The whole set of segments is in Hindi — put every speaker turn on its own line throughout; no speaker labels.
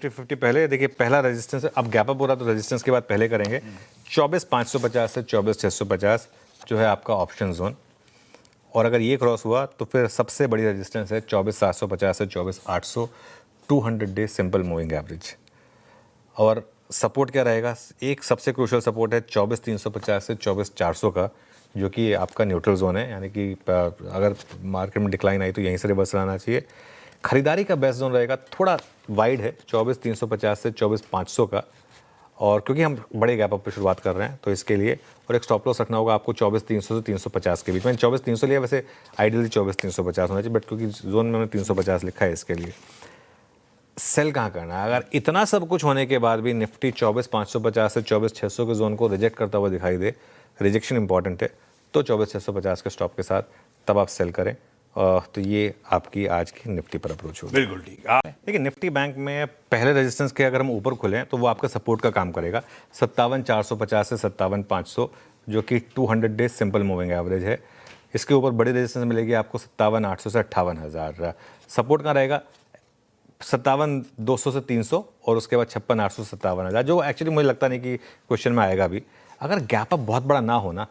निफ्टी 50 पहले देखिए, पहला रेजिस्टेंस, अब गैप अप हो रहा तो रेजिस्टेंस के बाद पहले करेंगे 24,550 से 24,650 जो है आपका ऑप्शन जोन, और अगर ये क्रॉस हुआ तो फिर सबसे बड़ी रेजिस्टेंस है 24,750 से 24,800, 200 डे सिंपल मूविंग एवरेज। और सपोर्ट क्या रहेगा, एक सबसे क्रूशियल सपोर्ट है 24,350 से 24,400 का, जो कि आपका न्यूट्रल जोन है, यानी कि अगर मार्केट में डिक्लाइन आई तो यहीं से रिवर्सल आना चाहिए। खरीदारी का बेस्ट जोन रहेगा, थोड़ा वाइड है, 24,350 से 24,500 का, और क्योंकि हम बड़े गैप अप पे शुरुआत कर रहे हैं तो इसके लिए, और एक स्टॉप लॉस रखना होगा आपको 24,300 से 350 के बीच में। 24,300 लिया, वैसे आइडियली 24,350 होना चाहिए, बट क्योंकि जोन में मैंने 350 लिखा है इसके लिए। सेल कहाँ करना है, अगर इतना सब कुछ होने के बाद भी निफ्टी 24,550 से 24,600 के जोन को रिजेक्ट करता हुआ दिखाई दे, रिजेक्शन इंपॉर्टेंट है, तो 24,650 के स्टॉप के साथ तब आप सेल करें। तो ये आपकी आज की निफ्टी पर अप्रोच होगी।
बिल्कुल ठीक।
देखिए, निफ्टी बैंक में पहले रेजिस्टेंस के अगर हम ऊपर खुलें तो वो आपका सपोर्ट का काम करेगा 57,450 से 57,500, जो कि 200 डेज सिंपल मूविंग एवरेज है। इसके ऊपर बड़ी रेजिस्टेंस मिलेगी आपको 57,800 से 58,000। सपोर्ट कहाँ रहेगा, 57,200 से 300, और उसके बाद 56,800 से 57,000, जो एक्चुअली मुझे लगता नहीं कि क्वेश्चन में आएगा भी। अगर गैप अप बहुत बड़ा ना होना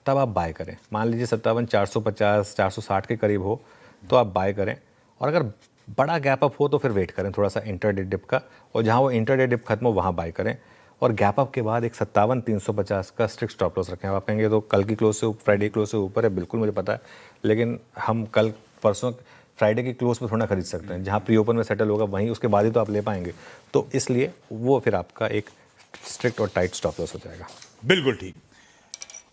तब आप बाय करें, मान लीजिए 57,450 460 के करीब हो तो आप बाय करें, और अगर बड़ा गैप अप हो तो फिर वेट करें थोड़ा सा इंटरडे डिप का, और जहां वो इंटरडे डिप खत्म हो वहां बाय करें। और गैप अप के बाद एक 57,350 का स्ट्रिक्ट स्टॉप लॉस रखें। आप कहेंगे तो कल की क्लोज से, फ्राइडे क्लोज से ऊपर है, बिल्कुल मुझे पता है, लेकिन हम कल परसों फ्राइडे की क्लोज पर थोड़ा खरीद सकते हैं, जहाँ प्री ओपन में सेटल होगा वहीं उसके बाद ही तो आप ले पाएंगे, तो इसलिए वो फिर आपका एक स्ट्रिक्ट और टाइट स्टॉप लॉस हो जाएगा।
बिल्कुल ठीक।